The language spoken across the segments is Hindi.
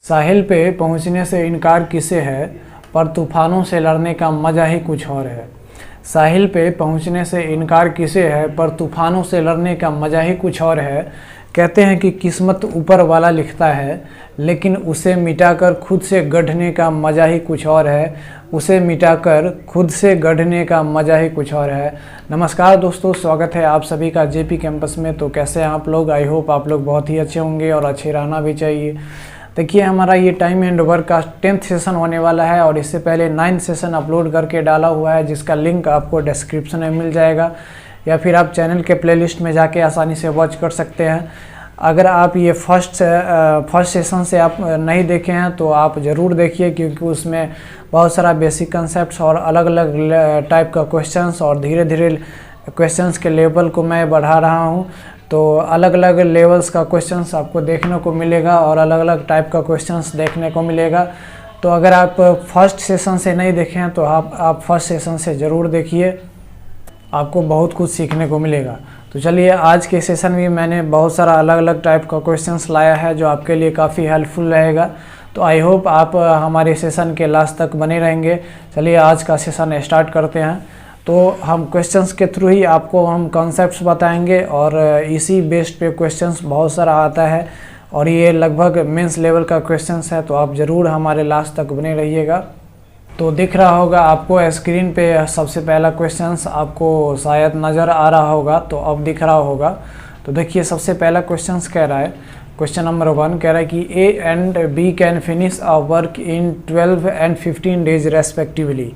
साहिल पे पहुंचने से इनकार किसे है, पर तूफानों से लड़ने का मज़ा ही कुछ और है। साहिल पे पहुंचने से इनकार किसे है, पर तूफानों से लड़ने का मज़ा ही कुछ और है। कहते हैं कि किस्मत ऊपर वाला लिखता है, लेकिन उसे मिटाकर खुद से गढ़ने का मज़ा ही कुछ और है। उसे मिटाकर खुद से गढ़ने का मज़ा ही कुछ और है। नमस्कार दोस्तों, स्वागत है आप सभी का जेपी कैंपस में। तो कैसे हैं आप लोग? आई होप आप लोग बहुत ही अच्छे होंगे और अच्छे रहना भी चाहिए। देखिए, हमारा ये टाइम एंड वर्क का 10th सेशन होने वाला है और इससे पहले 9th सेशन अपलोड करके डाला हुआ है, जिसका लिंक आपको डिस्क्रिप्शन में मिल जाएगा या फिर आप चैनल के प्लेलिस्ट में जाके आसानी से वॉच कर सकते हैं। अगर आप ये फर्स्ट सेशन से आप नहीं देखे हैं तो आप ज़रूर देखिए, क्योंकि उसमें बहुत सारा बेसिक कंसेप्ट्स और अलग अलग टाइप का क्वेश्चंस और धीरे धीरे क्वेश्चंस के लेवल को मैं बढ़ा रहा हूँ। तो अलग अलग लेवल्स का क्वेश्चंस आपको देखने को मिलेगा और अलग अलग टाइप का क्वेश्चंस देखने को मिलेगा। तो अगर आप फर्स्ट सेशन से नहीं देखे हैं तो आप फर्स्ट सेशन से ज़रूर देखिए, आपको बहुत कुछ सीखने को मिलेगा। तो चलिए, आज के सेशन में मैंने बहुत सारा अलग अलग टाइप का क्वेश्चंस लाया है जो आपके लिए काफ़ी हेल्पफुल रहेगा। तो आई होप आप हमारे सेशन के लास्ट तक बने रहेंगे। चलिए, आज का सेशन स्टार्ट करते हैं। तो हम क्वेश्चंस के थ्रू ही आपको हम कॉन्सेप्ट्स बताएंगे और इसी बेस्ड पे क्वेश्चंस बहुत सारा आता है और ये लगभग मेंस लेवल का क्वेश्चंस है। तो आप ज़रूर हमारे लास्ट तक बने रहिएगा। तो दिख रहा होगा आपको स्क्रीन पे सबसे पहला क्वेश्चंस आपको शायद नज़र आ रहा होगा, तो अब दिख रहा होगा। तो देखिए, सबसे पहला क्वेश्चंस कह रहा है, क्वेश्चन नंबर 1 कह रहा है कि A and B can finish a work in 12 and 15 days respectively.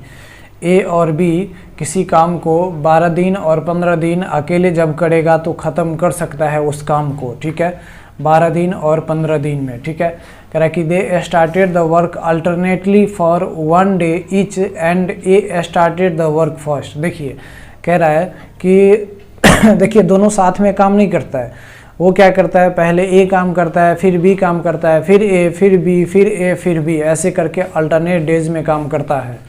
A और बी किसी काम को 12 दिन और 15 दिन अकेले जब करेगा तो ख़त्म कर सकता है उस काम को, ठीक है, 12 दिन और 15 दिन में, ठीक है। कह रहा है कि they started the work alternately for 1 day each and A started the work first. देखिए, कह रहा है कि देखिए, दोनों साथ में काम नहीं करता है। वो क्या करता है, पहले ए काम करता है, फिर बी काम करता है, फिर ए, फिर बी, फिर ए, फिर बी, ऐसे करके अल्टरनेट डेज में काम करता है।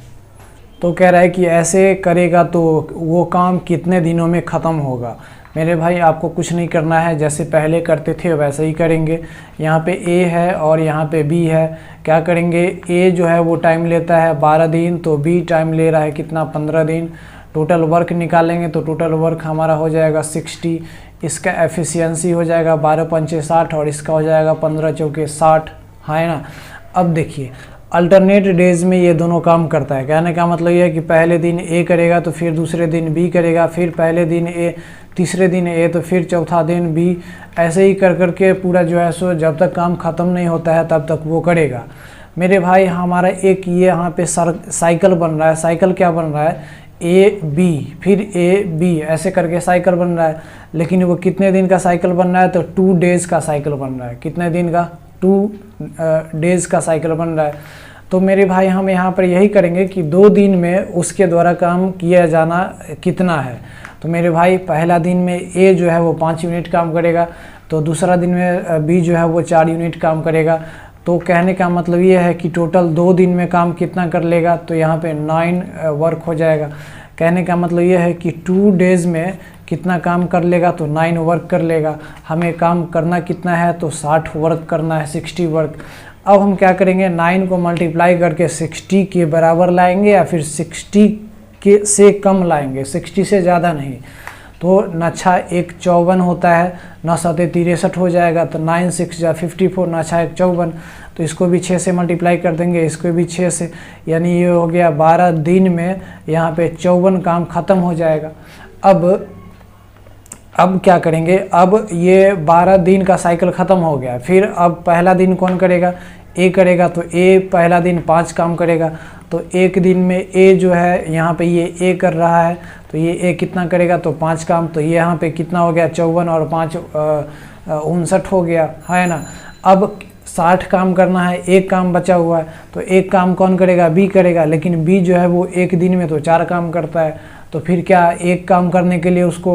तो कह रहा है कि ऐसे करेगा तो वो काम कितने दिनों में ख़त्म होगा। मेरे भाई, आपको कुछ नहीं करना है, जैसे पहले करते थे वैसे ही करेंगे। यहाँ पे ए है और यहाँ पे बी है। क्या करेंगे, ए जो है वो टाइम लेता है 12 दिन, तो बी टाइम ले रहा है कितना, 15 दिन। टोटल वर्क निकालेंगे तो टोटल वर्क हमारा हो जाएगा 60। इसका एफिशिएंसी हो जाएगा 12 पंचे 60 और इसका हो जाएगा 15 चौके 60, है ना। अब देखिए, अल्टरनेट डेज में ये दोनों काम करता है। कहने का मतलब ये है कि पहले दिन ए करेगा तो फिर दूसरे दिन बी करेगा, फिर पहले दिन ए, तीसरे दिन ए, तो फिर चौथा दिन बी, ऐसे ही कर करके पूरा जो है सो जब तक काम ख़त्म नहीं होता है तब तक वो करेगा। मेरे भाई, हमारा एक ये यहाँ पे साइकिल बन रहा है। साइकिल क्या बन रहा है, ए बी फिर ए बी, ऐसे करके साइकिल बन रहा है। लेकिन वो कितने दिन का साइकिल बन रहा है, तो 2 डेज़ का साइकिल बन रहा है। कितने दिन का, 2 डेज़ का साइकिल बन रहा है। तो मेरे भाई, हम यहाँ पर यही करेंगे कि 2 दिन में उसके द्वारा काम किया जाना कितना है। तो मेरे भाई, पहला दिन में ए जो है वो 5 यूनिट काम करेगा, तो दूसरा दिन में बी जो है वो 4 यूनिट काम करेगा। तो कहने का मतलब ये है कि टोटल 2 दिन में काम कितना कर लेगा, तो यहाँ पे 9 वर्क हो जाएगा। कहने का मतलब ये है कि 2 डेज़ में कितना काम कर लेगा, तो 9 वर्क कर लेगा। हमें काम करना कितना है, तो 60 वर्क करना है, 60 वर्क। अब हम क्या करेंगे, 9 को मल्टीप्लाई करके 60 के बराबर लाएंगे या फिर 60 के से कम लाएंगे, 60 से ज़्यादा नहीं। तो 9 1 54 होता है, 9 7 63 हो जाएगा, तो 9 6 जा 54, 9 1 54। तो इसको भी 6 से मल्टीप्लाई कर देंगे, इसको भी 6 से, यानी ये हो गया 12 दिन में यहाँ पे 54 काम ख़त्म हो जाएगा। अब क्या करेंगे, अब ये 12 दिन का साइकिल ख़त्म हो गया। फिर अब पहला दिन कौन करेगा, ए करेगा। तो ए पहला दिन 5 काम करेगा, तो एक दिन में ए जो है यहाँ पे ये ए कर रहा है, तो ये ए कितना करेगा, तो 5 काम। तो ये यहाँ पे कितना हो गया, 54 और 5 59 हो गया, है ना। अब 60 काम करना है, एक काम बचा हुआ है, तो एक काम कौन करेगा, बी करेगा। लेकिन बी जो है वो एक दिन में तो 4 काम करता है, तो फिर क्या, एक काम करने के लिए उसको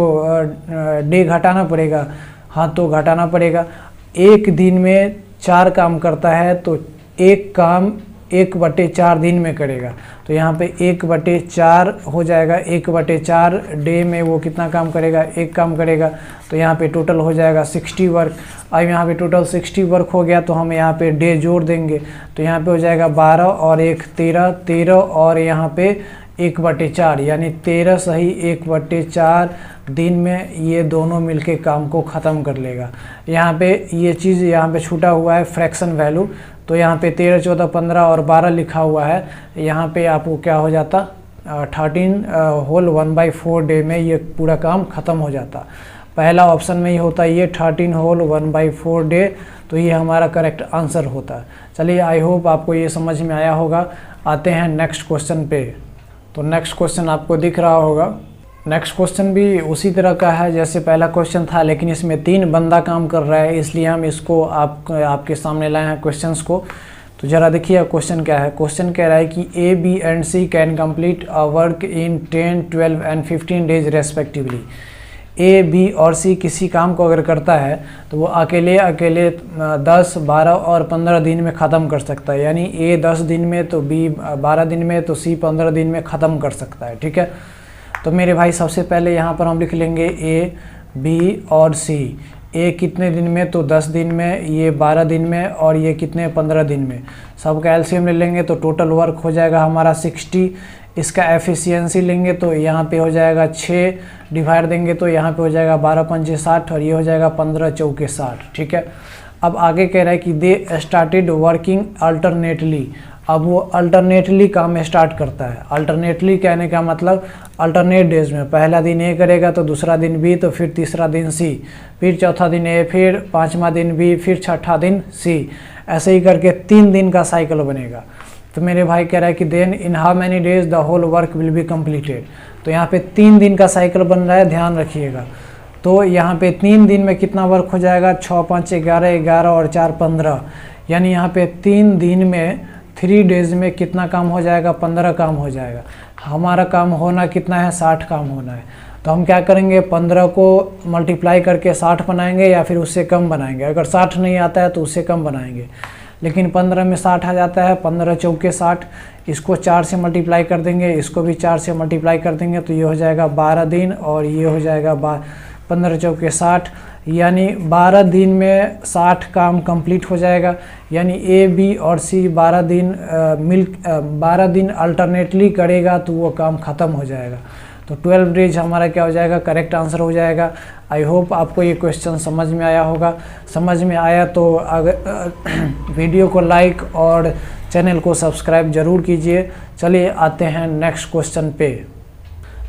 डे घटाना पड़ेगा। हाँ, तो घटाना पड़ेगा। एक दिन में 4 काम करता है, तो एक काम 1/4 दिन में करेगा। तो यहाँ पे 1/4 हो जाएगा, 1/4 डे में वो कितना काम करेगा, एक काम करेगा। तो यहाँ पे टोटल हो जाएगा 60 वर्क। अब यहाँ पे टोटल 60 वर्क हो गया तो हम यहाँ पे डे जोड़ देंगे। तो यहाँ पे हो जाएगा 12 और 1 13, 13 और यहाँ पे 1/4 यानी 13 सही 1/4 दिन में ये दोनों मिलके काम को ख़त्म कर लेगा। यहाँ पे ये चीज़ यहाँ पे छूटा हुआ है फ्रैक्शन वैल्यू, तो यहाँ पे 13, 14, 15 और 12 लिखा हुआ है। यहाँ पे आपको क्या हो जाता 13 होल 1/4 डे में ये पूरा काम ख़त्म हो जाता। पहला ऑप्शन में ही होता ये 13 होल 1/4 डे, तो ये हमारा करेक्ट आंसर होता। चलिए आई होप आपको ये समझ में आया होगा। आते हैं नेक्स्ट क्वेश्चन पे। तो नेक्स्ट क्वेश्चन आपको दिख रहा होगा। नेक्स्ट क्वेश्चन भी उसी तरह का है जैसे पहला क्वेश्चन था, लेकिन इसमें 3 बंदा काम कर रहा है, इसलिए हम इसको आपके सामने लाए हैं क्वेश्चंस को। तो ज़रा देखिए क्वेश्चन क्या है। क्वेश्चन कह रहा है कि A, B and C can complete a work in 10, 12 and 15 days respectively. A, B और सी किसी काम को अगर करता है तो वो अकेले 10, 12 और 15 दिन में ख़त्म कर सकता है। यानी ए 10 दिन में तो बी 12 दिन में तो सी 15 दिन में ख़त्म कर सकता है। ठीक है, तो मेरे भाई सबसे पहले यहाँ पर हम लिख लेंगे ए, बी और सी। ए कितने दिन में, तो 10 दिन में, ये 12 दिन में और ये कितने 15 दिन में। सबका एलसीएम ले लेंगे तो टोटल वर्क हो जाएगा हमारा 60। इसका एफिशिएंसी लेंगे तो यहाँ पे हो जाएगा 6 डिवाइड देंगे तो यहाँ पे हो जाएगा 12 पंजे 60 और ये हो जाएगा 15 चौके 60। ठीक है, अब आगे कह रहा है कि दे स्टार्टेड वर्किंग अल्टरनेटली। अब वो अल्टरनेटली काम स्टार्ट करता है। अल्टरनेटली कहने का मतलब अल्टरनेट डेज में, पहला दिन ए करेगा तो दूसरा दिन बी, तो फिर तीसरा दिन सी, फिर चौथा दिन ए, फिर पाँचवा दिन बी, फिर छठा दिन सी, ऐसे ही करके 3 दिन का साइकिल बनेगा। तो मेरे भाई कह रहा है कि then in how many days the whole work will be completed. तो यहाँ पे 3 दिन का साइकिल बन रहा है, ध्यान रखिएगा। तो यहाँ पे 3 दिन में कितना वर्क हो जाएगा, 6, 5, 11, 11 और 4, 15। यानी यहाँ पे 3 दिन में 3 डेज में कितना काम हो जाएगा, 15 काम हो जाएगा। हमारा काम होना कितना है, 60 काम होना है। तो हम क्या करेंगे, 15 को मल्टीप्लाई करके 60 बनाएंगे या फिर उससे कम बनाएंगे। अगर 60 नहीं आता है तो उससे कम बनाएंगे, लेकिन 15 में 60 आ जाता है। 15 चौके 60, इसको 4 से मल्टीप्लाई कर देंगे, इसको भी 4 से मल्टीप्लाई कर देंगे तो ये हो जाएगा 12 दिन और ये हो जाएगा 15 चौके 60। यानी 12 दिन में 60 काम कंप्लीट हो जाएगा। यानी ए, बी और सी 12 दिन अल्टरनेटली करेगा तो वो काम ख़त्म हो जाएगा। तो 12 डेज हमारा क्या हो जाएगा, करेक्ट आंसर हो जाएगा। आई होप आपको ये क्वेश्चन समझ में आया होगा। समझ में आया तो अगर वीडियो को लाइक और चैनल को सब्सक्राइब ज़रूर कीजिए। चलिए आते हैं नेक्स्ट क्वेश्चन पे।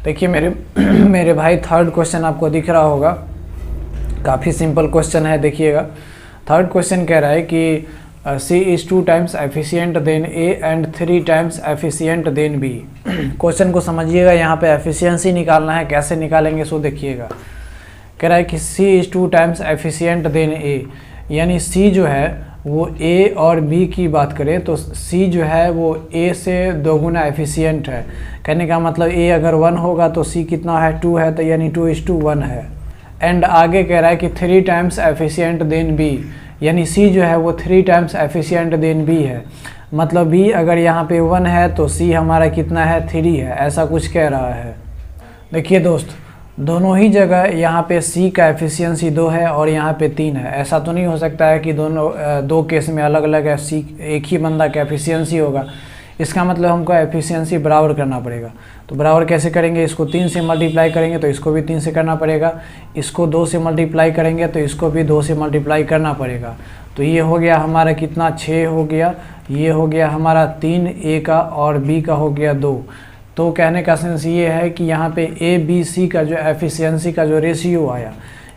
देखिए मेरे भाई थर्ड क्वेश्चन आपको दिख रहा होगा, काफ़ी सिंपल क्वेश्चन है। देखिएगा थर्ड क्वेश्चन कह रहा है कि C is 2 times efficient than A and 3 times efficient than B। Question को समझिएगा, यहाँ पे एफिशिएंसी निकालना है। कैसे निकालेंगे सो देखिएगा। कह रहा है कि C is 2 times efficient than A, यानी C जो है वो A और B की बात करें तो C जो है वो A से 2 गुना एफिशिएंट है। कहने का मतलब A अगर 1 होगा तो C कितना है, 2 है, तो यानी 2:1 है। एंड आगे कह रहा है कि 3 times efficient देन B, यानी C जो है वो 3 times efficient देन B है। मतलब B अगर यहाँ पे 1 है तो C हमारा कितना है, 3 है, ऐसा कुछ कह रहा है। देखिए दोस्त, दोनों ही जगह यहाँ पे C का एफिशिएंसी 2 है और यहाँ पे 3 है। ऐसा तो नहीं हो सकता है कि दो केस में अलग अलग है, C एक ही बंदा का एफिशिएंसी होगा। इसका मतलब हमको एफिशिएंसी बराबर करना पड़ेगा। तो बराबर कैसे करेंगे, इसको 3 से मल्टीप्लाई करेंगे तो इसको भी 3 से करना पड़ेगा, इसको 2 से मल्टीप्लाई करेंगे तो इसको भी 2 से मल्टीप्लाई करना पड़ेगा। तो ये हो गया हमारा कितना, 6 हो गया। ये हो गया हमारा 3 A का और B का हो गया 2। तो कहने का सेंस ये है कि यहाँ पे A, B, C का जो एफिशिएंसी का जो रेशियो आया,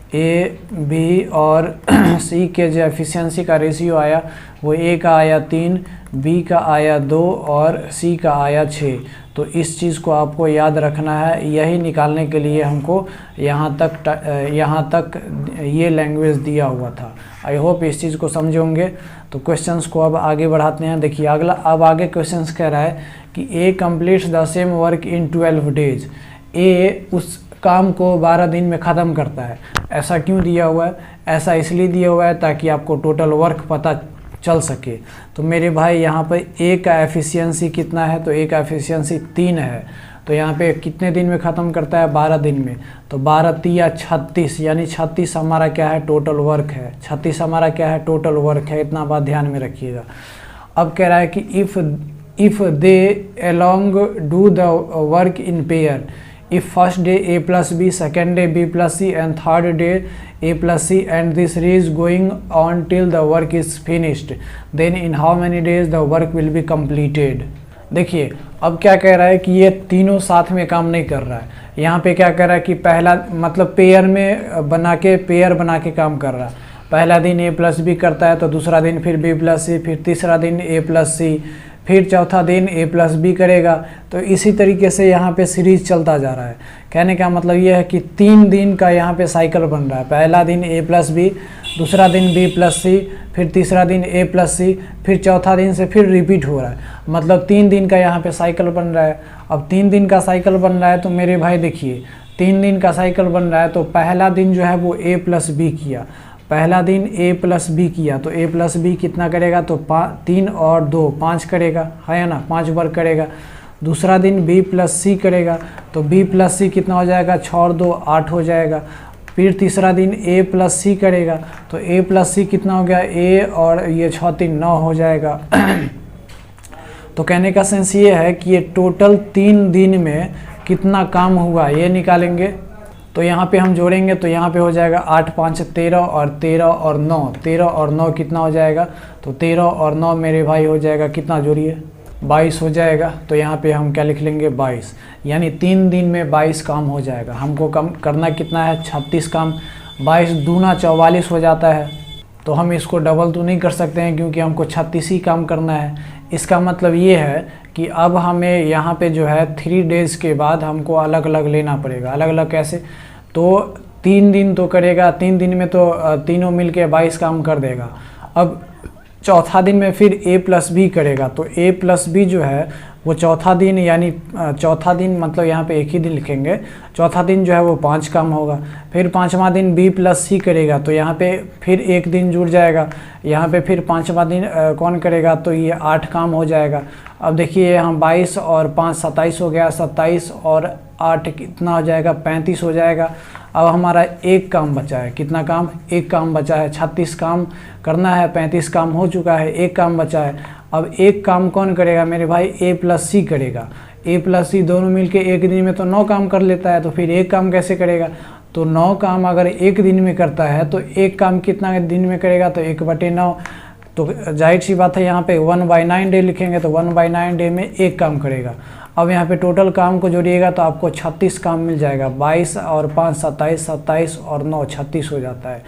A, B और C के जो एफिशिएंसी का रेशियो आया वो A का आया 3, B का आया 2 और C का आया 6। तो इस चीज़ को आपको याद रखना है। यही निकालने के लिए हमको यहाँ तक ये लैंग्वेज दिया हुआ था। आई होप इस चीज़ को समझे होंगे। तो क्वेश्चंस को अब आगे बढ़ाते हैं। देखिए अब आगे क्वेश्चंस कह रहा है कि A completes the same work in 12 days. A उस काम को 12 दिन में ख़त्म करता है। ऐसा क्यों दिया हुआ है? ऐसा इसलिए दिया हुआ है ताकि आपको टोटल वर्क पता चल सके। तो मेरे भाई यहाँ पर ए का एफिशिएंसी कितना है, तो ए का एफिशिएंसी 3 है। तो यहाँ पे कितने दिन में ख़त्म करता है, 12 दिन में। तो 12 तिया 36, यानी 36 हमारा क्या है, टोटल वर्क है। 36 हमारा क्या है, टोटल वर्क है। इतना बात ध्यान में रखिएगा। अब कह रहा है कि if they along do the work in pair, if first day a plus b, second day b plus c and third day a plus c and this is going on till the work is finished, then in how many days the work will be completed। देखिए अब क्या कह रहा है कि ये तीनों साथ में काम नहीं कर रहा है। यहाँ पे क्या कह रहा है कि पहला मतलब पेयर बना के काम कर रहा है। पहला दिन a प्लस बी करता है, तो दूसरा दिन फिर b प्लस सी, फिर तीसरा दिन a प्लस सी, फिर चौथा दिन a प्लस बी करेगा। तो इसी तरीके से यहाँ पे सीरीज चलता जा रहा है। कहने का मतलब ये है कि 3 दिन का यहाँ पे साइकिल बन रहा है। पहला दिन a प्लस बी, दूसरा दिन b प्लस सी, फिर तीसरा दिन a प्लस सी, फिर चौथा दिन से फिर रिपीट हो रहा है। मतलब 3 दिन का यहाँ पे साइकिल बन रहा है। अब 3 दिन का साइकिल बन रहा है तो मेरे भाई देखिए 3 दिन का साइकिल बन रहा है। तो पहला दिन जो है वो a प्लस बी किया, पहला दिन a प्लस बी किया, तो a प्लस बी कितना करेगा, तो 3 और 2 5 करेगा, है ना, 5 वर्क करेगा। दूसरा दिन b प्लस सी करेगा, तो b प्लस सी कितना हो जाएगा, 6 और 2 8 हो जाएगा। फिर तीसरा दिन a प्लस सी करेगा, तो a प्लस सी कितना हो गया, a और ये 6 3 9 हो जाएगा। तो कहने का सेंस ये है कि ये टोटल 3 दिन में कितना काम हुआ ये निकालेंगे। तो यहाँ पे हम जोड़ेंगे तो यहाँ पे हो जाएगा 8 5 13 और 13 और 9, 13 और 9 कितना हो जाएगा, तो 13 और 9 मेरे भाई हो जाएगा कितना, जोड़िए 22 हो जाएगा। तो यहाँ पे हम क्या लिख लेंगे, 22, यानी 3 दिन में 22 काम हो जाएगा। हमको कम करना कितना है, 36 काम। 22 दूना 44 हो जाता है। तो हम इसको डबल तो नहीं कर सकते हैं क्योंकि हमको 36 ही काम करना है। इसका मतलब ये है कि अब हमें यहाँ पे जो है 3 डेज़ के बाद हमको अलग अलग लेना पड़ेगा। अलग अलग कैसे, तो 3 दिन तो करेगा, 3 दिन में तो तीनों मिल के 22 काम कर देगा। अब चौथा दिन में फिर a प्लस बी करेगा, तो a प्लस बी जो है वो चौथा दिन, यानी चौथा दिन मतलब यहाँ पे एक ही दिन लिखेंगे। चौथा दिन जो है वो 5 काम होगा। फिर 5वां दिन b प्लस सी करेगा, तो यहाँ पे फिर एक दिन जुड़ जाएगा। यहाँ पे फिर 5वां दिन कौन करेगा, तो ये 8 काम हो जाएगा। अब देखिए हम 22 और 5 27 हो गया, 27 और 8 कितना हो जाएगा, 35 हो जाएगा। अब हमारा एक काम बचा है, कितना काम, एक काम बचा है। 36 काम करना है, 35 काम हो चुका है, एक काम बचा है। अब एक काम कौन करेगा मेरे भाई, a प्लस सी करेगा। a प्लस सी दोनों मिलके एक दिन में तो 9 काम कर लेता है, तो फिर एक काम कैसे करेगा, तो 9 काम अगर एक दिन में करता है तो एक काम कितना दिन में करेगा, तो 1/9। तो जाहिर सी बात है यहाँ पे 1/9 डे लिखेंगे, तो 1/9 डे में एक काम करेगा। अब यहाँ पे टोटल काम को जोड़िएगा तो आपको 36 काम मिल जाएगा। 22 और 5 27, 27 और 9 36 हो जाता है।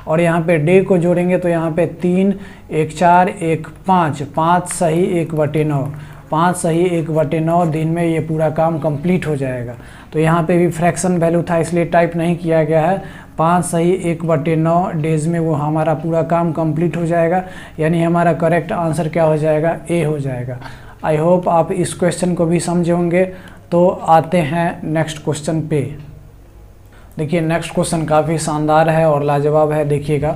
और यहाँ पे डे को जोड़ेंगे तो यहाँ पे 3 1 4 1 5, 5 सही 1/9, 5 सही 1/9 दिन में ये पूरा काम कंप्लीट हो जाएगा। तो यहाँ पे भी फ्रैक्शन वैल्यू था इसलिए टाइप नहीं किया गया है। 5 सही 1/9 डेज में वो हमारा पूरा काम कंप्लीट हो जाएगा, यानी हमारा करेक्ट आंसर क्या हो जाएगा, ए हो जाएगा। आई होप आप इस क्वेश्चन को भी समझे होंगे। तो आते हैं नेक्स्ट क्वेश्चन पे। देखिए नेक्स्ट क्वेश्चन काफ़ी शानदार है और लाजवाब है। देखिएगा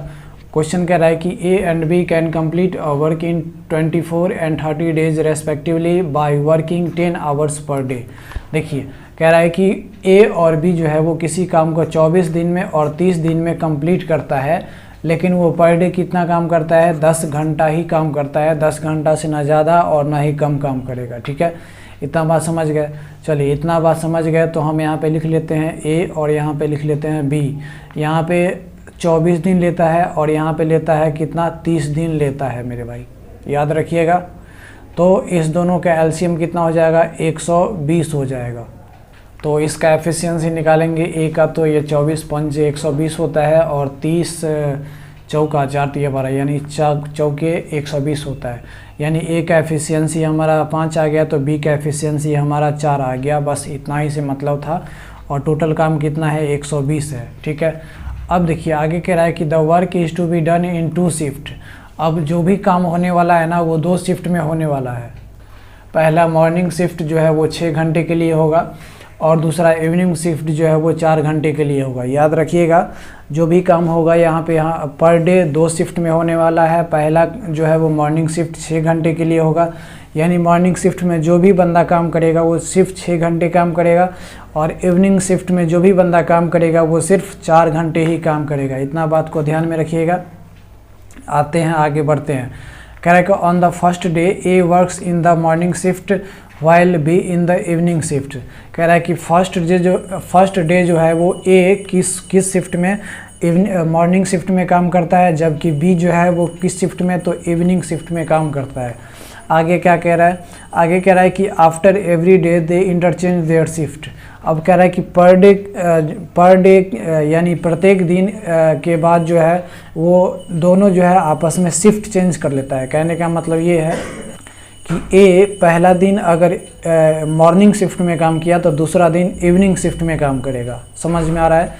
क्वेश्चन कह रहा है कि A and B can complete work in 24 and 30 days respectively by working 10 hours per day. देखिए कह रहा है कि ए और बी जो है वो किसी काम को 24 दिन में और 30 दिन में कंप्लीट करता है, लेकिन वो पर डे कितना काम करता है, 10 घंटा ही काम करता है। 10 घंटा से ना ज़्यादा और ना ही कम काम करेगा। ठीक है, इतना बात समझ गए। चलिए इतना बात समझ गए तो हम यहाँ पे लिख लेते हैं ए और यहाँ पे लिख लेते हैं बी। यहाँ पे 24 दिन लेता है और यहाँ पे लेता है कितना, 30 दिन लेता है मेरे भाई, याद रखिएगा। तो इस दोनों का एलसीएम कितना हो जाएगा, 120 हो जाएगा। तो इसका एफिशिएंसी निकालेंगे ए का, तो ये 24 पंजे 120 होता है और 30 चौका 4 तिया 12, यानी चौके 120 होता है। यानी ए का एफिशिएंसी हमारा 5 आ गया, तो बी का एफिशिएंसी हमारा 4 आ गया। बस इतना ही से मतलब था। और टोटल काम कितना है, 120 है। ठीक है, अब देखिए आगे कह रहा है कि the work is to be done in 2 shift. अब जो भी काम होने वाला है ना वो 2 शिफ्ट में होने वाला है। पहला मॉर्निंग शिफ्ट जो है वो 6 घंटे के लिए होगा और दूसरा इवनिंग शिफ्ट जो है वो 4 घंटे के लिए होगा। याद रखिएगा, जो भी काम होगा यहाँ पर डे 2 शिफ्ट में होने वाला है। पहला जो है वो मॉर्निंग शिफ्ट 6 घंटे के लिए होगा, यानी मॉर्निंग शिफ्ट में जो भी बंदा काम करेगा वो सिर्फ 6 घंटे काम करेगा, और इवनिंग शिफ्ट में जो भी बंदा काम करेगा वो सिर्फ 4 घंटे ही काम करेगा। इतना बात को ध्यान में रखिएगा। आते हैं, आगे बढ़ते हैं। कह रहा है कि on the first day A works in the morning shift while be in the evening shift. कह रहा है कि फर्स्ट डे जो है वो ए किस शिफ्ट में, मॉर्निंग शिफ्ट में काम करता है, जबकि बी जो है वो किस शिफ्ट में, तो इवनिंग शिफ्ट में काम करता है। आगे क्या कह रहा है, आगे कह रहा है कि after every day they interchange their shift. अब कह रहा है कि पर डे यानी प्रत्येक दिन के बाद जो है वो दोनों जो है आपस में शिफ्ट चेंज कर लेता है। कहने का मतलब ये है कि ए पहला दिन अगर मॉर्निंग शिफ्ट में काम किया तो दूसरा दिन इवनिंग शिफ्ट में काम करेगा। समझ में आ रहा है?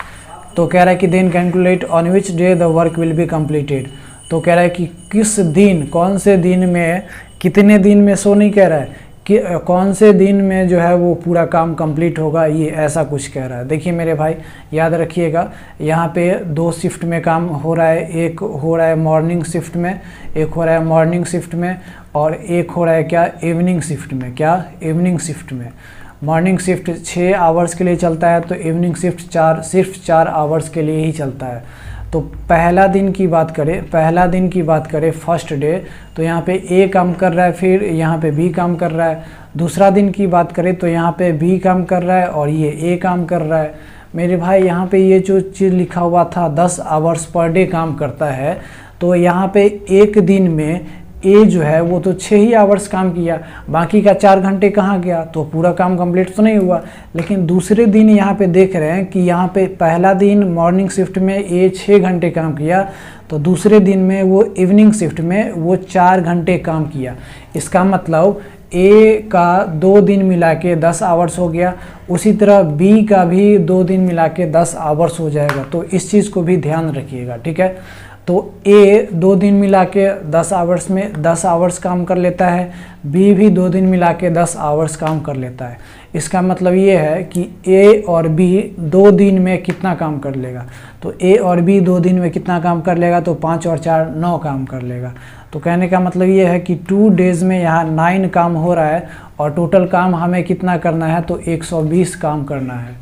तो कह रहा है कि then calculate on which day the work will be completed. तो कह रहा है कि किस दिन, कौन से दिन में, कितने दिन में, सो नहीं कह रहा है कि कौन से दिन में जो है वो पूरा काम कंप्लीट होगा, ये ऐसा कुछ कह रहा है। देखिए मेरे भाई, याद रखिएगा, यहाँ पे 2 शिफ्ट में काम हो रहा है। एक हो रहा है मॉर्निंग शिफ्ट में, एक हो रहा है मॉर्निंग शिफ्ट में, और एक हो रहा है क्या, इवनिंग शिफ्ट में। क्या, इवनिंग शिफ्ट में। मॉर्निंग शिफ्ट 6 आवर्स के लिए चलता है, तो इवनिंग शिफ्ट सिर्फ 4 आवर्स के लिए ही चलता है। तो पहला दिन की बात करें फर्स्ट डे, तो यहाँ पे ए काम कर रहा है, फिर यहाँ पे बी काम कर रहा है। दूसरा दिन की बात करें तो यहाँ पे बी काम कर रहा है और ये ए काम कर रहा है। मेरे भाई यहाँ पे ये जो चीज़ लिखा हुआ था 10 आवर्स पर डे काम करता है, तो यहाँ पे एक दिन में ए जो है वो तो 6 ही आवर्स काम किया, बाकी का 4 घंटे कहाँ गया, तो पूरा काम कंप्लीट तो नहीं हुआ। लेकिन दूसरे दिन यहाँ पे देख रहे हैं कि यहाँ पे पहला दिन मॉर्निंग शिफ्ट में ए 6 घंटे काम किया, तो दूसरे दिन में वो इवनिंग शिफ्ट में वो 4 घंटे काम किया। इसका मतलब ए का 2 दिन मिला के 10 आवर्स हो गया, उसी तरह बी का भी 2 दिन मिला के 10 आवर्स हो जाएगा। तो इस चीज़ को भी ध्यान रखिएगा, ठीक है। तो ए 2 दिन मिला के 10 आवर्स में 10 आवर्स काम कर लेता है, बी भी 2 दिन मिला के 10 आवर्स काम कर लेता है। इसका मतलब ये है कि ए और बी 2 दिन में कितना काम कर लेगा, तो ए और बी 2 दिन में कितना काम कर लेगा, तो 5 और 4 9 काम कर लेगा। तो कहने का मतलब ये है कि 2 डेज़ में यहाँ 9 काम हो रहा है, और टोटल काम हमें कितना करना है, तो 120 काम करना है।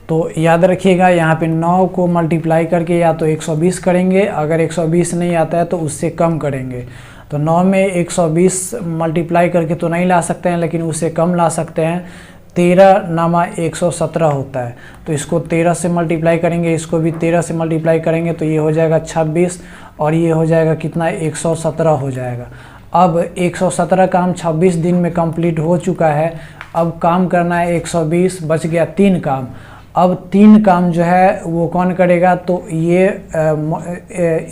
तो याद रखिएगा, यहाँ पे 9 को मल्टीप्लाई करके या तो 120 करेंगे, अगर 120 नहीं आता है तो उससे कम करेंगे। तो 9 में 120 मल्टीप्लाई करके तो नहीं ला सकते हैं, लेकिन उससे कम ला सकते हैं। 13 नामा 117 होता है, तो इसको 13 से मल्टीप्लाई करेंगे, इसको भी 13 से मल्टीप्लाई करेंगे, तो ये हो जाएगा 26, और ये हो जाएगा कितना, 117 हो जाएगा। अब 117 काम 26 दिन में कंप्लीट हो चुका है। अब काम करना है 120, बच गया 3 काम। अब 3 काम जो है वो कौन करेगा, तो ये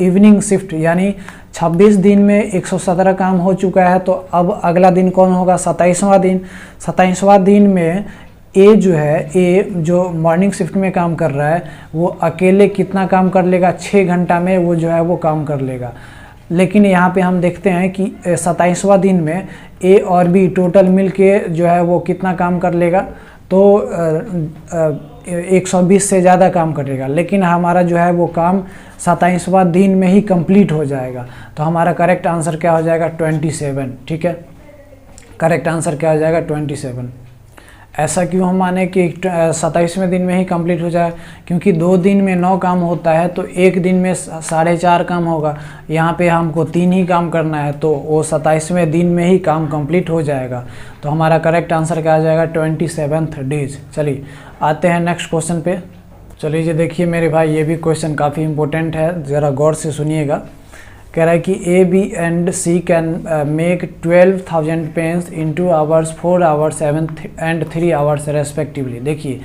इवनिंग शिफ्ट, यानी 26 दिन में 117 काम हो चुका है, तो अब अगला दिन कौन होगा, 27वां दिन। 27वां दिन में ए जो है, ए जो मॉर्निंग शिफ्ट में काम कर रहा है, वो अकेले कितना काम कर लेगा, 6 घंटा में वो जो है वो काम कर लेगा। लेकिन यहाँ पे हम देखते हैं कि 27वां दिन में ए और बी टोटल मिल के जो है वो कितना काम कर लेगा, तो 120 से ज़्यादा काम करेगा। लेकिन हमारा जो है वो काम 27वां दिन में ही कंप्लीट हो जाएगा। तो हमारा करेक्ट आंसर क्या हो जाएगा, 27, ठीक है। करेक्ट आंसर क्या हो जाएगा, 27। ऐसा क्यों हम माने कि 27वें दिन में ही कंप्लीट हो जाए, क्योंकि 2 दिन में 9 काम होता है, तो एक दिन में 4.5 काम होगा। यहाँ पे हमको 3 ही काम करना है, तो वो 27वें दिन में ही काम कंप्लीट हो जाएगा। तो हमारा करेक्ट आंसर क्या आ जाएगा, 27th डेज। चलिए आते हैं नेक्स्ट क्वेश्चन पे। चलिए जी देखिए मेरे भाई, ये भी क्वेश्चन काफ़ी इंपॉर्टेंट है, ज़रा गौर से सुनिएगा। कह रहा है कि A B and C can make 12,000 pens in 2 hours 4 hours 7 and 3 hours respectively. देखिए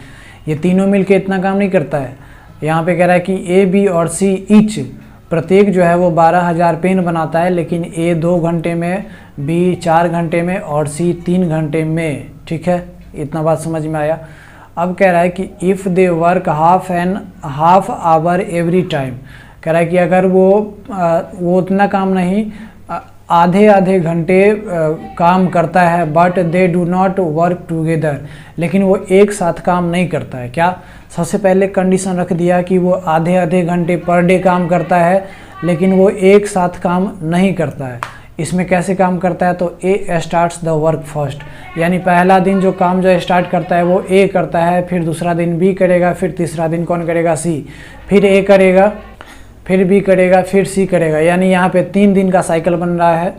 ये तीनों मिलके इतना काम नहीं करता है। यहाँ पे कह रहा है कि ए बी और सी ईच, प्रत्येक जो है वो 12,000 पेन बनाता है, लेकिन ए 2 घंटे में, बी 4 घंटे में और सी 3 घंटे में, ठीक है। इतना बात समझ में आया। अब कह रहा है कि if they work half hour every time. कह रहा है कि अगर वो उतना काम नहीं, आधे आधे घंटे काम करता है, but they do not work together, लेकिन वो एक साथ काम नहीं करता है। क्या? सबसे पहले कंडीशन रख दिया कि वो आधे आधे घंटे पर डे काम करता है, लेकिन वो एक साथ काम नहीं करता है। इसमें कैसे काम करता है? तो ए स्टार्ट्स द वर्क फर्स्ट, यानी पहला दिन जो काम जो स्टार्ट करता है वो ए करता है, फिर दूसरा दिन बी करेगा, फिर तीसरा दिन कौन करेगा? सी, फिर ए करेगा, फिर बी करेगा, फिर सी करेगा, यानी यहाँ पे 3 दिन का साइकिल बन रहा है।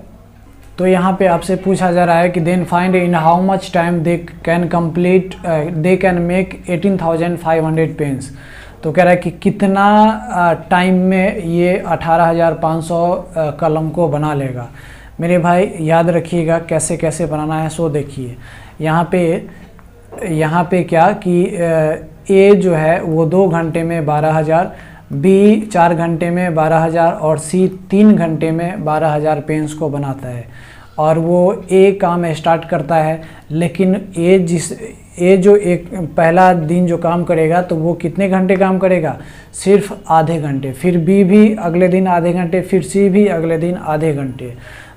तो यहाँ पे आपसे पूछा जा रहा है कि then find in how much time they can make 18,500 pens. तो कह रहा है कि कितना टाइम में ये 18,500 कलम को बना लेगा। मेरे भाई याद रखिएगा कैसे कैसे बनाना है। सो देखिए यहाँ पे क्या कि ए जो है वो 2 घंटे में 12,000, बी 4 घंटे में 12,000 और सी 3 घंटे में 12,000 पेन्स को बनाता है। और वो ए काम स्टार्ट करता है, लेकिन ए जो एक पहला दिन जो काम करेगा तो वो कितने घंटे काम करेगा? सिर्फ आधे घंटे। फिर बी भी अगले दिन आधे घंटे, फिर सी भी अगले दिन आधे घंटे।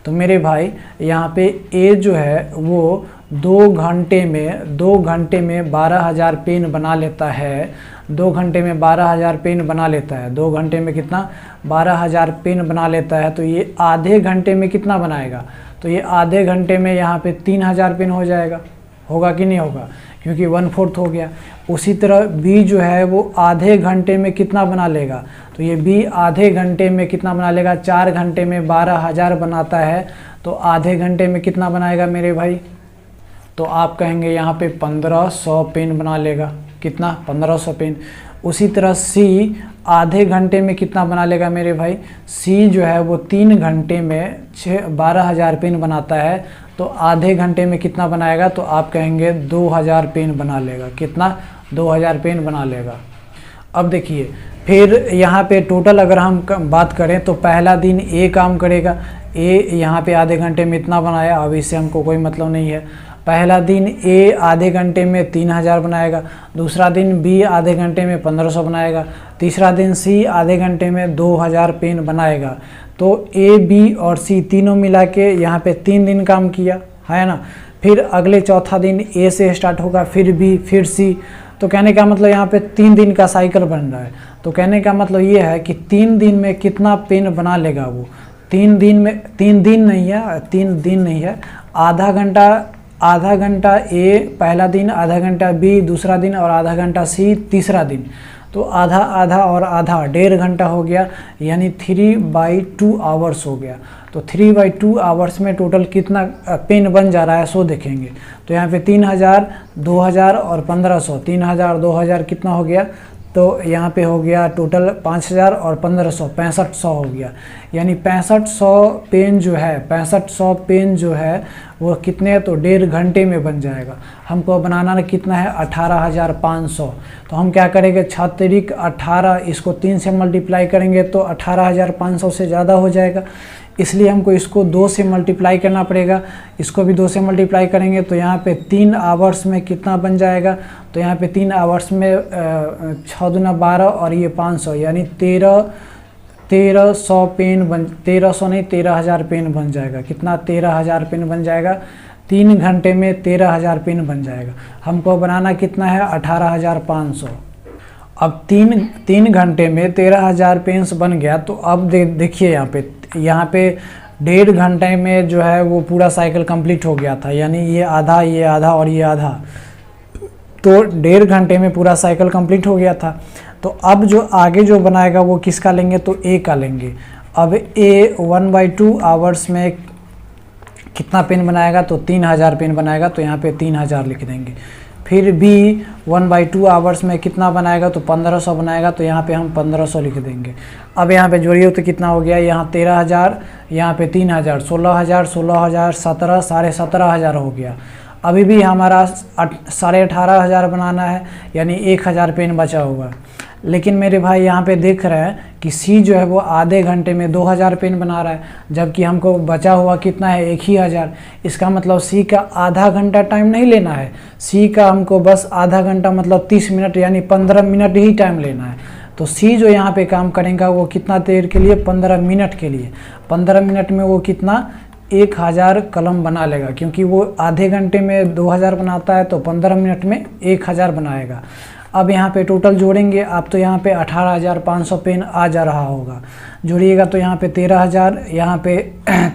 तो मेरे भाई यहाँ पे ए जो है वो 2 घंटे में 12,000 पेन बना लेता है। 2 घंटे में 12,000 पेन बना लेता है। 2 घंटे में कितना? 12,000 पेन बना लेता है। तो ये आधे घंटे में कितना बनाएगा? तो ये आधे घंटे में यहाँ पे 3,000 पेन हो जाएगा। होगा कि नहीं होगा? क्योंकि 1/4 हो गया। उसी तरह बी जो है वो आधे घंटे में कितना बना लेगा? तो ये बी आधे घंटे में कितना बना लेगा? 4 घंटे में 12,000 बनाता है, तो आधे घंटे में कितना बनाएगा मेरे भाई? तो आप कहेंगे यहाँ पे 1500 पेन बना लेगा। कितना? 1500 पेन। उसी तरह सी आधे घंटे में कितना बना लेगा मेरे भाई? सी जो है वो 3 घंटे में 12,000 पेन बनाता है, तो आधे घंटे में कितना बनाएगा? तो आप कहेंगे 2,000 पेन बना लेगा। कितना? 2,000 पेन बना लेगा। अब देखिए फिर यहाँ पे टोटल अगर हम बात करें तो पहला दिन ए काम करेगा। ए यहाँ पे आधे घंटे में इतना बनाया, अब इससे हमको कोई मतलब नहीं है। पहला दिन ए आधे घंटे में 3,000 बनाएगा। दूसरा दिन बी आधे घंटे में 1,500 बनाएगा। तीसरा दिन सी आधे घंटे में 2,000 पेन बनाएगा। तो ए, बी और सी तीनों मिला के यहाँ पे 3 दिन काम किया है ना। फिर अगले चौथा दिन ए से स्टार्ट होगा, फिर बी, फिर सी। तो कहने का मतलब यहाँ पे 3 दिन का साइकिल बन रहा है। तो कहने का मतलब ये है कि 3 दिन में कितना पेन बना लेगा वो? 3 दिन में 3 दिन नहीं है, आधा घंटा ए पहला दिन, आधा घंटा बी दूसरा दिन और आधा घंटा सी तीसरा दिन। तो आधा आधा और आधा 1.5 घंटा हो गया, यानी 3/2 आवर्स हो गया। तो 3/2 आवर्स में टोटल कितना पेन बन जा रहा है सो देखेंगे। तो यहाँ पे 3,000, 2,000 और 1,500, 3,000 2,000 कितना हो गया? तो यहाँ पे हो गया टोटल 5,000 और 1,500, 6,500 हो गया। यानी 6,500 पेन जो है वो कितने? तो 1.5 घंटे में बन जाएगा। हमको बनाना कितना है? 18,500। तो हम क्या करेंगे? 6 18, इसको 3 से मल्टीप्लाई करेंगे तो 18,500 से ज़्यादा हो जाएगा, इसलिए हमको इसको 2 से मल्टीप्लाई करना पड़ेगा। इसको भी 2 से मल्टीप्लाई करेंगे तो यहाँ पे 3 आवर्स में कितना बन जाएगा? तो यहाँ पे 3 आवर्स में 6 दूना 12 और ये 500, यानी 1300 पेन 13,000 पेन बन जाएगा। कितना? 13,000 पेन बन जाएगा। 3 घंटे में 13,000 पेन बन जाएगा। हमको बनाना कितना है? 18,500। अब 3 घंटे में 13,000 पेन्स बन गया। तो अब देखिए यहाँ पे 1.5 घंटे में जो है वो पूरा साइकिल कंप्लीट हो गया था, यानी ये आधा और ये आधा। तो 1.5 घंटे में पूरा साइकिल कंप्लीट हो गया था। तो अब जो आगे जो बनाएगा वो किसका लेंगे? तो ए का लेंगे। अब ए 1/2 आवर्स में कितना पेन बनाएगा? तो 3,000 पेन बनाएगा। तो यहाँ पे 3,000 लिख देंगे। फिर बी 1/2 आवर्स में कितना बनाएगा? तो 1,500 बनाएगा। तो यहाँ पे हम 1,500 लिख देंगे। अब यहाँ पे जोड़िए तो कितना हो गया? यहाँ 13,000, यहाँ पे 3,000, 16,000, 17,000, 17,500 हो गया। अभी भी हमारा 18,500 बनाना है, यानी 1,000 पेन बचा हुआ। लेकिन मेरे भाई यहाँ पे देख रहे हैं कि सी जो है वो आधे घंटे में 2,000 पेन बना रहा है, जबकि हमको बचा हुआ कितना है? 1,000। इसका मतलब सी का आधा घंटा टाइम नहीं लेना है। सी का हमको बस आधा घंटा मतलब 30 मिनट, यानी 15 मिनट ही टाइम लेना है। तो सी जो यहाँ पे काम करेगा वो कितना देर के लिए? 15 मिनट के लिए। 15 मिनट में वो कितना 1000 कलम बना लेगा, क्योंकि वो आधे घंटे में 2000 बनाता है तो 15 मिनट में 1000 बनाएगा। अब यहाँ पे टोटल जोड़ेंगे आप तो यहाँ पे 18,500 पेन आ जा रहा होगा। जोड़िएगा तो यहाँ पे 13,000, यहाँ पे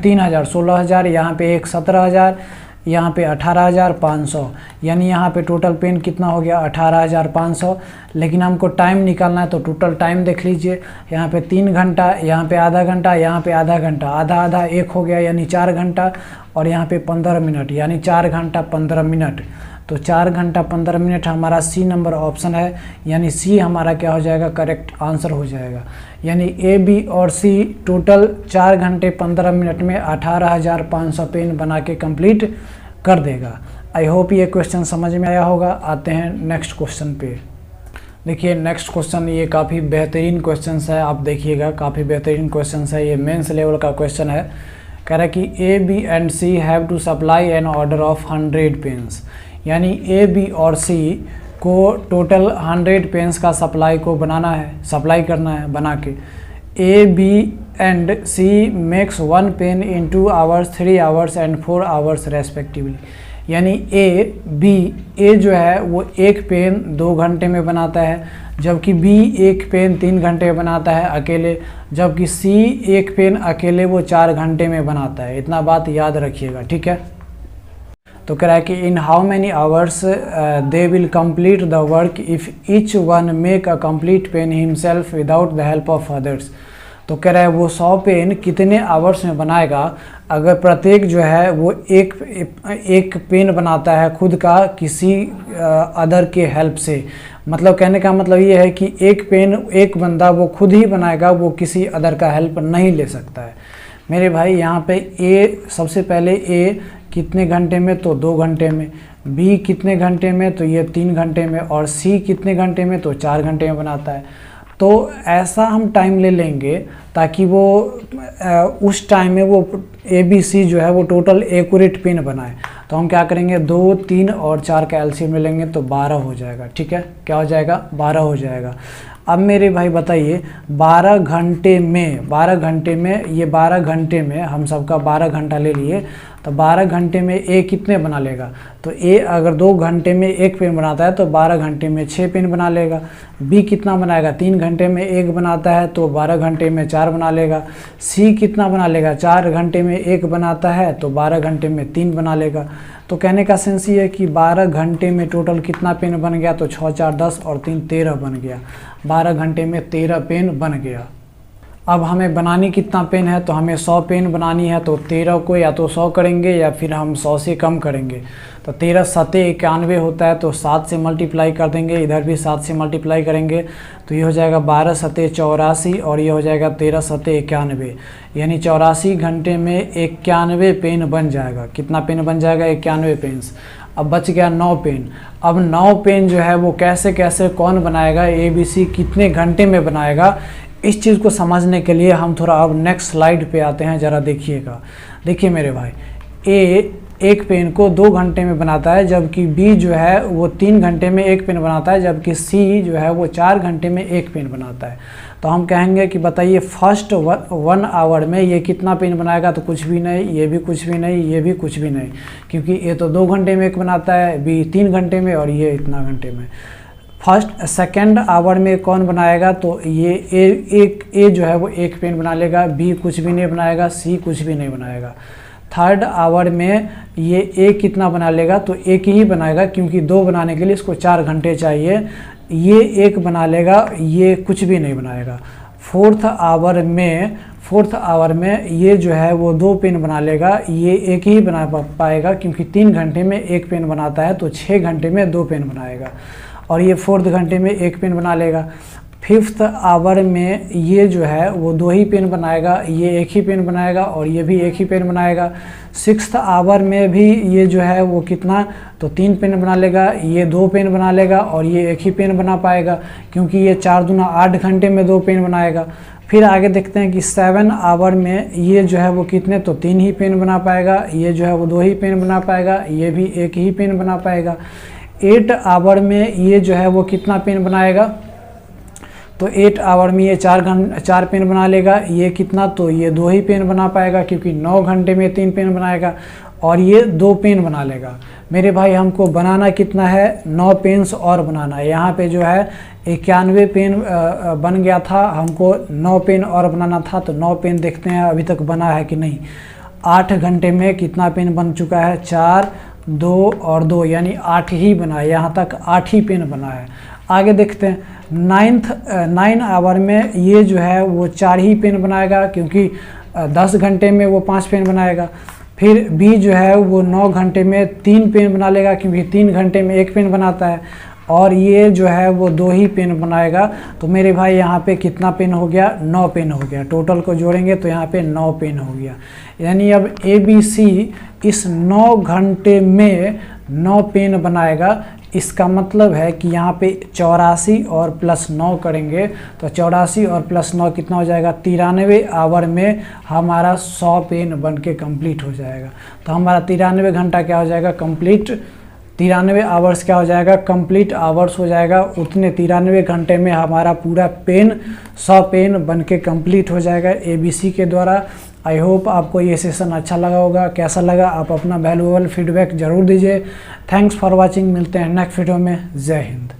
3,000, 16,000, यहाँ पे 17,000, यहाँ पे 18,500, यानी यहाँ पे टोटल पेन कितना हो गया 18,500। लेकिन हमको टाइम निकालना है तो टोटल टाइम देख लीजिए, यहाँ पे 3 घंटा, यहाँ पे आधा घंटा, यहाँ पे आधा घंटा, आधा आधा 1 हो गया यानी 4 घंटा, और यहाँ पे 15 मिनट यानी 4 घंटा 15 मिनट। तो 4 घंटा 15 मिनट हमारा सी नंबर ऑप्शन है, यानी सी हमारा क्या हो जाएगा, करेक्ट आंसर हो जाएगा। यानी ए, बी और सी टोटल 4 घंटे 15 मिनट में 18,500 पेन बना के कंप्लीट कर देगा। आई होप ये क्वेश्चन समझ में आया होगा। आते हैं नेक्स्ट क्वेश्चन पे। देखिए नेक्स्ट क्वेश्चन, ये काफ़ी बेहतरीन क्वेश्चन है, आप देखिएगा काफ़ी बेहतरीन क्वेश्चन है, ये मेंस लेवल का क्वेश्चन है। कह रहा है कि A, B and C have to supply an order of 100 pens, यानी ए, बी और सी को टोटल 100 पेन्स का सप्लाई करना है बना के। A, B and C makes 1 pen in 2 hours, 3 hours and 4 hours respectively, यानी ए जो है वो 1 पेन 2 घंटे में बनाता है, जबकि बी 1 पेन 3 घंटे में बनाता है अकेले, जबकि सी 1 पेन अकेले वो 4 घंटे में बनाता है। इतना बात याद रखिएगा, ठीक है। तो कह रहा है कि in how many hours they will complete the work if each one make a complete pen himself without the help of others. तो कह रहा है वो 100 पेन कितने आवर्स में बनाएगा अगर प्रत्येक जो है वो एक पेन बनाता है खुद का किसी अदर के हेल्प से। मतलब कहने का मतलब ये है कि एक पेन एक बंदा वो खुद ही बनाएगा, वो किसी अदर का हेल्प नहीं ले सकता है। मेरे भाई यहाँ पे ए, सबसे पहले ए कितने घंटे में, तो 2 घंटे में, बी कितने घंटे में, तो ये 3 घंटे में, और सी कितने घंटे में, तो 4 घंटे में बनाता है। तो ऐसा हम टाइम ले लेंगे ताकि वो उस टाइम में वो ए, बी, सी जो है वो टोटल एक्यूरेट पेन बनाए। तो हम क्या करेंगे, 2, 3 और 4 का एलसीएम ले लेंगे तो 12 हो जाएगा, ठीक है। क्या हो जाएगा, 12 हो जाएगा। अब मेरे भाई बताइए 12 घंटे में ये 12 घंटे में हम सबका 12 घंटा ले लिए, तो 12 घंटे में ए कितने बना लेगा, तो ए अगर 2 घंटे में 1 पेन बनाता है तो 12 घंटे में 6 पेन बना लेगा। बी कितना बनाएगा, 3 घंटे में 1 बनाता है तो 12 घंटे में 4 बना लेगा। सी कितना बना लेगा, 4 घंटे में 1 बनाता है तो 12 घंटे में 3 बना लेगा। तो कहने का सेंस ये है कि 12 घंटे में टोटल कितना पेन बन गया, तो 6, 4, 10 और 3, 13 बन गया। 12 घंटे में 13 पेन बन गया। अब हमें बनानी कितना पेन है, तो हमें 100 पेन बनानी है, तो 13 को या तो 100 करेंगे या फिर हम 100 से कम करेंगे। तो 13 सते 91 होता है, तो 7 से मल्टीप्लाई कर देंगे, इधर भी 7 से मल्टीप्लाई करेंगे तो ये हो जाएगा 12 सते 84 और ये हो जाएगा 13 सते 91, यानी 84 घंटे में 91 पेन बन जाएगा। कितना पेन बन जाएगा, 91 पेन्स। अब बच गया 9 पेन। अब 9 पेन जो है वो कैसे कौन बनाएगा, ए, बी, सी कितने घंटे में बनाएगा, इस चीज़ को समझने के लिए हम थोड़ा अब नेक्स्ट स्लाइड पे आते हैं। ज़रा देखिएगा। देखिए मेरे भाई, ए 1 पेन को 2 घंटे में बनाता है, जबकि बी जो है वो 3 घंटे में 1 पेन बनाता है, जबकि सी जो है वो 4 घंटे में 1 पेन बनाता है। तो हम कहेंगे कि बताइए फर्स्ट 1 आवर में ये कितना पेन बनाएगा, तो कुछ भी नहीं, ये भी कुछ भी नहीं, ये भी कुछ भी नहीं, क्योंकि ये तो 2 घंटे में 1 बनाता है, बी 3 घंटे में और ये इतना घंटे में। सेकेंड आवर में कौन बनाएगा, तो ये ए जो है वो 1 पेन बना लेगा, बी कुछ भी नहीं बनाएगा, सी कुछ भी नहीं बनाएगा। थर्ड आवर में ये ए कितना बना लेगा, तो 1 ही बनाएगा, क्योंकि 2 बनाने के लिए इसको 4 घंटे चाहिए। ये 1 बना लेगा, ये कुछ भी नहीं बनाएगा। फोर्थ आवर में ये जो है वो 2 पेन बना लेगा, ये 1 ही बना पाएगा, क्योंकि 3 घंटे में 1 पेन बनाता है, तो 6 घंटे में 2 पेन बनाएगा। और ये 4th घंटे में 1 पेन बना लेगा। 5th आवर में ये जो है वो 2 ही पेन बनाएगा, ये 1 ही पेन बनाएगा और ये भी 1 ही पेन बनाएगा। 6th आवर में भी ये जो है वो कितना, तो 3 पेन बना लेगा, ये 2 पेन बना लेगा और ये 1 ही पेन बना पाएगा, क्योंकि ये 4 दूना 8 घंटे में 2 पेन बनाएगा। फिर आगे देखते हैं कि 7 आवर में ये जो है वो कितने, तो 3 ही पेन बना पाएगा, ये जो है वो 2 ही पेन बना पाएगा, ये भी 1 ही पेन बना पाएगा। 8 आवर में ये जो है वो कितना पेन बनाएगा, तो 8 आवर में ये 4 पेन बना लेगा। ये कितना, तो ये 2 ही पेन बना पाएगा क्योंकि 9 घंटे में 3 पेन बनाएगा, और ये 2 पेन बना लेगा। मेरे भाई हमको बनाना कितना है, 9 पेन्स और बनाना है। यहाँ पे जो है 91 पेन बन गया था, हमको 9 पेन और बनाना था। तो 9 पेन देखते हैं अभी तक बना है कि नहीं। 8 घंटे में कितना पेन बन चुका है, 4, 2 और 2 यानी 8 ही बना है। यहाँ तक 8 ही पेन बना है। आगे देखते हैं 9 आवर में ये जो है वो 4 ही पेन बनाएगा क्योंकि 10 घंटे में वो 5 पेन बनाएगा। फिर बी जो है वो 9 घंटे में 3 पेन बना लेगा क्योंकि 3 घंटे में 1 पेन बनाता है, और ये जो है वो 2 ही पेन बनाएगा। तो मेरे भाई यहाँ पे कितना पेन हो गया, 9 पेन हो गया। टोटल को जोड़ेंगे तो यहाँ पे 9 पेन हो गया। यानी अब ABC इस 9 घंटे में 9 पेन बनाएगा। इसका मतलब है कि यहाँ पे 84 और प्लस 9 करेंगे तो 84 और प्लस 9 कितना हो जाएगा, 93 आवर में हमारा 100 पेन बन के कम्प्लीट हो जाएगा। तो हमारा 93 घंटा क्या हो जाएगा, कंप्लीट। 93 आवर्स क्या हो जाएगा, कंप्लीट आवर्स हो जाएगा। उतने 93 घंटे में हमारा पूरा पेन 100 पेन बन के कम्प्लीट हो जाएगा ABC के द्वारा। आई होप आपको ये सेशन अच्छा लगा होगा। कैसा लगा आप अपना वैल्यूएबल फीडबैक ज़रूर दीजिए। Thanks for watching. मिलते हैं नेक्स्ट वीडियो में। जय हिंद।